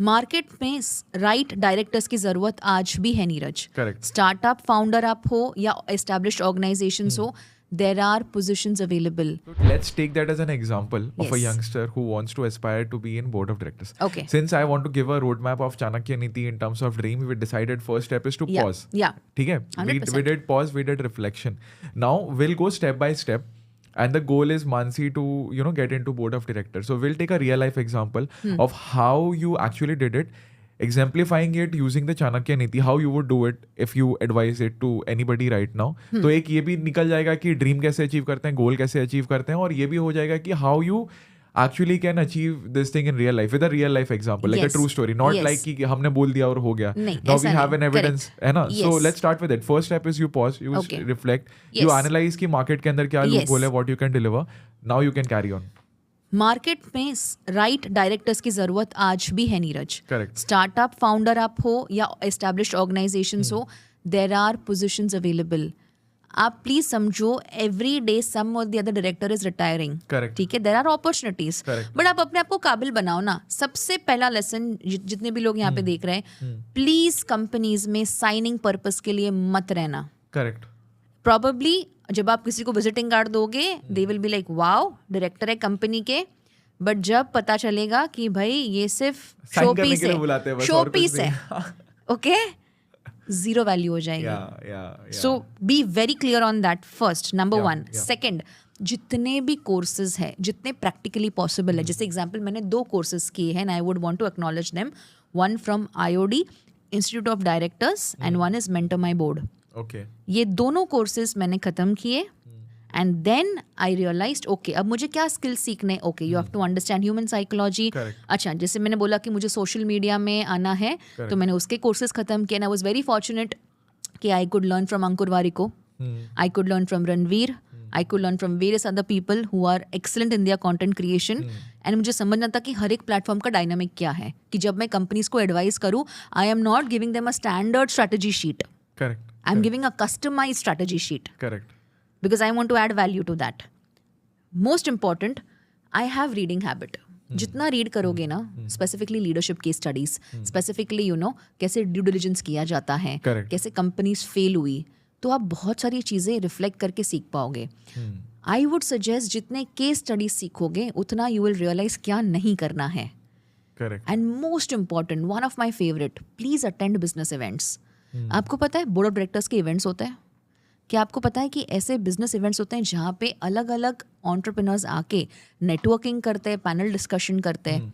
Market में right directors की जरूरत आज भी है नीरज. Correct. स्टार्टअप फाउंडर आप हो या एस्टैब्लिश्ड ऑर्गेनाइजेशंस हो, there are positions available. Let's take that as an example of a Yes. youngster who wants to aspire to be in board of directors. Okay. Since I want to give a roadmap of Chanakya Niti in terms of dream, we decided first step is to Yeah. pause. Yeah. ठीक है? We 100%. did pause, we did reflection. Now we'll go step by step. And the goal is Mansi to, get into board of directors. So we'll take a real life example of how you actually did it, exemplifying it using the Chanakya Niti, how you would do it if you advise it to anybody right now. तो एक ये भी निकल जाएगा कि dream कैसे achieve करते हैं, गोल कैसे अचीव करते हैं, और ये भी हो जाएगा कि how you actually can achieve this thing in real life with a real life example, like Yes. a true story, not Yes. like कि हमने बोल दिया और हो गया. नहीं, Now ऐसा we have नहीं. an evidence, Correct. है ना? So Yes. let's start with it. First step is you pause, you Okay. reflect, Yes. you analyze कि market के अंदर क्या Yes. loophole है, what you can deliver. Now you can carry on. Market में right directors की जरूरत आज भी है नीरज. Correct. स्टार्टअप फाउंडर आप हो या एस्टैब्लिश्ड ऑर्गेनाइजेशंस हो, देयर आर पोजीशंस अवेलेबल. आप प्लीज समझो एवरी डे सम और the other director is retiring. Correct. ठीक है, there are opportunities. Correct. But आप अपने आप को काबिल बनाओ ना. सबसे पहला लेसन जितने भी लोग यहाँ पे देख रहे हैं, प्लीज कंपनीज में साइनिंग पर्पस के लिए मत रहना. Correct. प्रॉबेबली जब आप किसी को विजिटिंग कार्ड दोगे, they will be like wow director है कंपनी के. बट जब पता चलेगा कि भाई ये सिर्फ Sign शो करने पीस के लिए बुलाते हैं है, बस, शो और कुछ पीस नहीं. है, ओके, जीरो वैल्यू हो जाएगी. Yeah. So be very clear on that first, number Yeah, one. yeah. Second, जितने भी कोर्सेज है, जितने प्रैक्टिकली पॉसिबल है, जैसे एग्जाम्पल मैंने 2 कोर्सेज किए हैं, and I would want to acknowledge them. One from IOD institute of directors and one is mentor my board. Okay. ये दोनों कोर्सेज मैंने खत्म किए and then I realised okay अब मुझे क्या स्किल सीखने. Okay, you have to understand human psychology. Correct. अच्छा, जैसे मैंने बोला कि मुझे सोशल मीडिया में आना है, तो मैंने उसके कोर्सेज खत्म किए. आई वाज वेरी फॉर्चुनेट कि I could learn from Ankur Warikoo, I could learn from Ranveer, I could learn from various other people who are excellent in their content creation. And मुझे समझना था कि हर एक प्लेटफॉर्म का डायनामिक क्या है, कि जब मैं कंपनीज को एडवाइस करूँ, I am not giving them a standard strategy sheet. Correct. I am giving a customised strategy sheet. Correct. Because I want to add value to that. Most important, I have reading habit. जितना read करोगे ना, specifically leadership की studies, specifically कैसे due diligence किया जाता है, Correct. कैसे companies fail हुई, तो आप बहुत सारी चीज़ें रिफ्लेक्ट करके सीख पाओगे. आई वुड सजेस्ट जितने केस स्टडीज सीखोगे उतना यू विल रियलाइज क्या नहीं करना है. Correct. And most important, one of my favourite, please attend business events. आपको पता है बोर्ड ऑफ डायरेक्टर्स के इवेंट्स होते हैं. क्या आपको पता है कि ऐसे बिजनेस इवेंट्स होते हैं जहाँ पे अलग अलग एंटरप्रेन्योर्स आके नेटवर्किंग करते हैं, पैनल डिस्कशन करते हैं.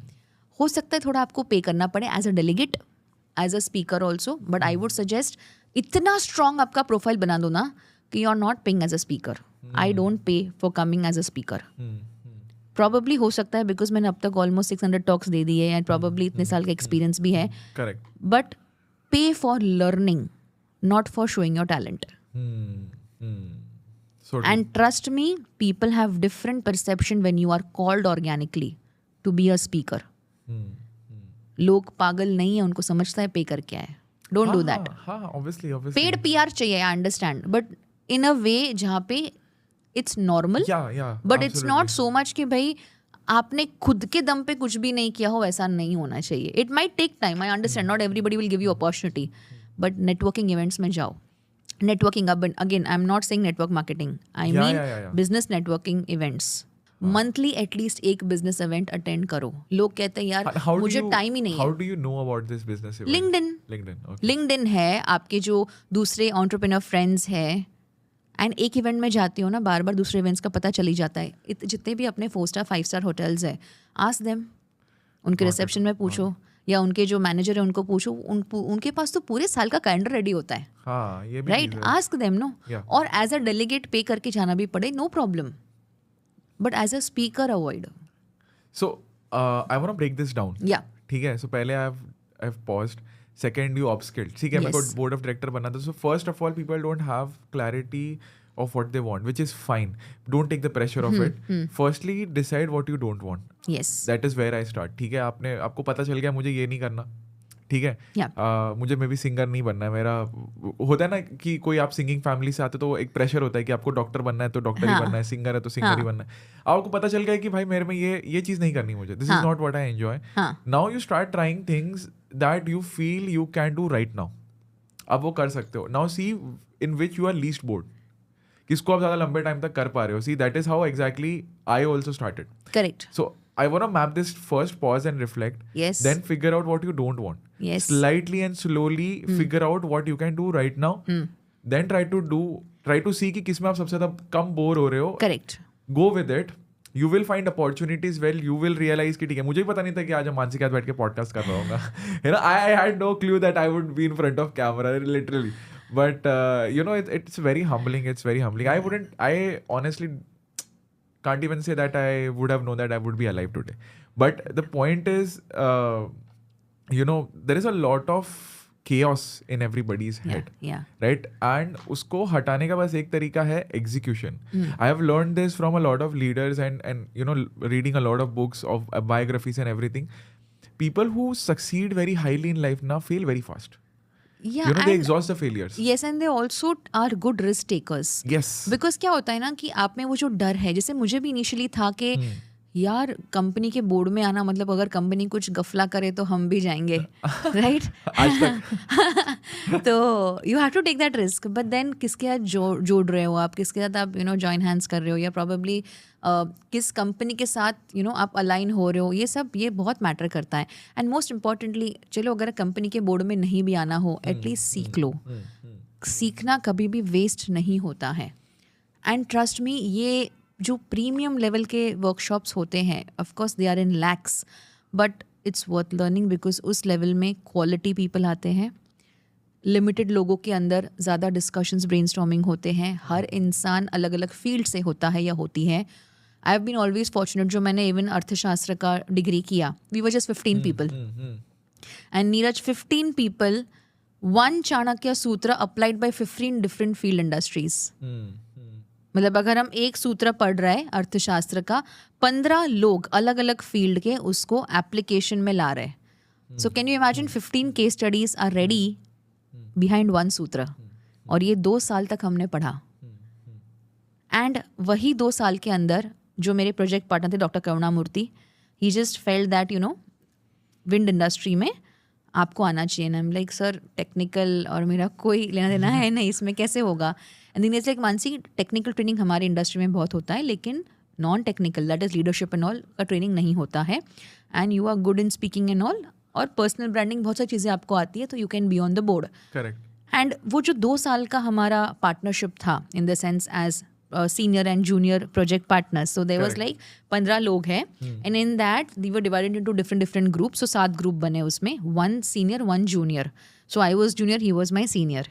हो सकता है थोड़ा आपको पे करना पड़े as a delegate, as a speaker also, but I would suggest इतना स्ट्रॉन्ग आपका प्रोफाइल बना दो ना कि you are not paying as a speaker. I don't pay for coming as a speaker. Probably हो सकता है बिकॉज मैंने अब तक ऑलमोस्ट 600 टॉक्स दे दिए एंड प्रॉबेबली इतने साल का एक्सपीरियंस भी है. Correct. बट पे for learning, not for showing your talent. So And trust me, people have different perception when you are called organically to be a speaker. लोग पागल नहीं है, उनको समझता है पे कर क्या है. Don't do that. हाँ, obviously. Paid PR चाहिए, I understand, but in a way जहाँ पे it's normal, Yeah. but it's not so much कि भाई आपने खुद के दम पे कुछ भी नहीं किया हो, ऐसा नहीं होना चाहिए. It might take time, I understand, not everybody will give you opportunity, but networking events में जाओ. Networking, again, I'm not saying network marketing. I mean business networking events. Monthly at least एक business event attend करो. लोग कहते हैं यार मुझे time ही नहीं है. How do you know about this business event? LinkedIn. Okay. LinkedIn है, आपके जो दूसरे entrepreneur friends है, एंड एक इवेंट में जाती हो ना, बार बार दूसरे इवेंट्स का पता चल ही जाता है. जितने भी अपने 4-star 5-star होटल्स है, आस्क देम, उनके रिसेप्शन में पूछो, या उनके जो मैनेजर है उनको पूछो. उनके पास तो पूरे साल का कैलेंडर रेडी होता है. हाँ, ये भी राइट, आस्क देम. नो, और एज अ डेलीगेट पे करके जाना भी पड़े, no problem, but as a speaker avoid. So I want to break this down. या ठीक है. So पहले I've paused. Second, you upskilled. ठीक है, मेरे को बोर्ड ऑफ डायरेक्टर बनना था. So first of all, people don't have clarity of what they want, which is fine. Don't take the pressure of it. Firstly, decide what you don't want. Yes, That is where I start. ठीक है, आपको पता चल गया मुझे ये नहीं करना. ठीक है, Yeah. मुझे मे बी सिंगर नहीं बनना है, मेरा होता है ना कि कोई आप सिंगिंग फैमिली से आते तो एक प्रेशर होता है कि आपको डॉक्टर बनना है तो डॉक्टर ही बनना है, सिंगर है तो सिंगर ही बनना है. आपको पता चल गया कि भाई मेरे में ये चीज़ नहीं करनी मुझे, this is not what I enjoy. Now you start trying things that you feel you can do right now. अब वो कर सकते हो. Now see in which you are least bored, किसको आप ज़्यादा लंबे टाइम तक कर पा रहे हो. See that is how exactly I also started. Correct. So I want to map this first, pause and reflect. Yes. Then figure out what you don't want. Yes. Slightly and slowly figure out what you can do right now. Then try to see कि किसमें आप सबसे ज़्यादा कम bore हो रहे हो. Correct. Go with it. You will find opportunities. Well, you will realize कि ठीक है, मुझे भी पता नहीं था कि आज हम मानसी के साथ बैठ के पॉडकास्ट कर रहा हूँगा. You know, I had no clue that I would be in front of camera, literally. But you know, it's very humbling. It's very humbling. I honestly can't even say that I would have known that I would be alive today. But the point is, you know, there is a lot of chaos in everybody's head. Yeah. Right? And उसको हटाने का बस एक तरीका है execution. I have learned this from a lot of leaders and you know, reading a lot of books of biographies and everything. People who succeed very highly in life now fail very fast. Yeah. You know, they exhaust the failures. Yes, and they also are good risk takers. Yes. Because क्या होता है ना कि आप में वो जो डर है, जैसे मुझे भी इनिशियली था कि यार कंपनी के बोर्ड में आना मतलब अगर कंपनी कुछ गफला करे तो हम भी जाएंगे, राइट? आज तक. तो you have to take that risk. But then किसके साथ जोड़ रहे हो आप, किसके साथ आप जॉइन हैंड्स कर रहे हो, या प्रॉबेबली किस कंपनी के साथ आप अलाइन हो रहे हो, ये बहुत मैटर करता है. एंड मोस्ट इम्पॉर्टेंटली, चलो अगर कंपनी के बोर्ड में नहीं भी आना हो, एटलीस्ट सीख लो. सीखना कभी भी वेस्ट नहीं होता है. एंड ट्रस्ट मी, ये जो प्रीमियम लेवल के वर्कशॉप्स होते हैं, of course they are in lakhs, but it's worth learning because उस लेवल में क्वालिटी पीपल आते हैं. लिमिटेड लोगों के अंदर ज़्यादा डिस्कशंस, ब्रेनस्टॉर्मिंग होते हैं. हर इंसान अलग अलग फील्ड से होता है या होती है. I have been always fortunate, जो मैंने इवन अर्थशास्त्र का डिग्री किया, we were just 15 people and Neeraj 15 people, one Chanakya Sutra applied by 15 different field industries. मतलब अगर हम एक सूत्र पढ़ रहे हैं अर्थशास्त्र का, 15 लोग अलग अलग फील्ड के उसको एप्लीकेशन में ला रहे हैं. So can you imagine 15 case studies are ready behind one Sutra. और ये 2 साल तक हमने पढ़ा. एंड वही 2 साल के अंदर जो मेरे प्रोजेक्ट पार्टनर थे doctor Karunamurthy, he just felt that wind industry में आपको आना चाहिए. ना लाइक सर टेक्निकल और मेरा कोई लेना देना है नहीं, इसमें कैसे होगा. And then is like Mansi, technical training हमारी इंडस्ट्री में बहुत होता है, लेकिन non technical that is leadership and all का ट्रेनिंग नहीं होता है. And you are good in speaking and all, और पर्सनल ब्रांडिंग, बहुत सारी चीज़ें आपको आती है, तो you can be on the board. Correct. And वो जो 2 साल का हमारा पार्टनरशिप था, in the sense as senior and junior project partners, so there was like 15 लोग हैं, and in that we were divided into different groups. So 7 group बने उसमें, 1 senior 1 junior. So I was junior, he was my senior.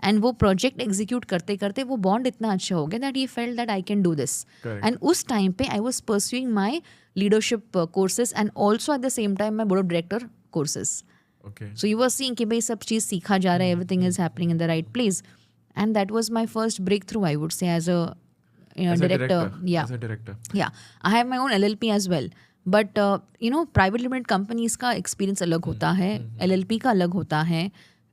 And वो project execute करते करते वो bond इतना अच्छा हो गया that he felt that I can do this. And उस टाइम पे I was pursuing my leadership courses and also at the same time my board of director courses. So you were seeing कि भाई सब चीज़ सीखा जा रहा है, everything is happening in the right place. And that was my first breakthrough, I would say, as a director. As a director. Yeah, I have my own LLP as well. But private limited companies का experience अलग होता है, LLP का अलग होता है.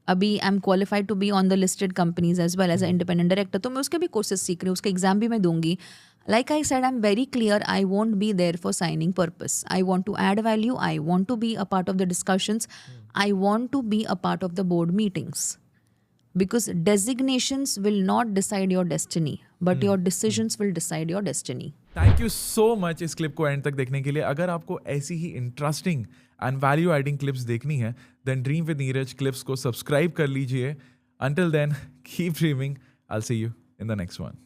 अभी I am qualified to be on the listed companies as well as a independent director, तो मैं उसके भी कोर्सेज सीख रही हूँ, उसका एग्जाम भी मैं दूंगी. Like I said, I am very clear, I won't be there for signing purpose. I want to add value, I want to be a part of the discussions, I want to be a part of the board meetings. Because designations will not decide your destiny, but your decisions will decide your destiny. Thank you so much इस clip को end तक देखने के लिए. अगर आपको ऐसी ही interesting and value adding clips देखनी है, then dream with Neeraj clips को सब्सक्राइब कर लीजिए. Until then, keep dreaming. I will see you in the next one.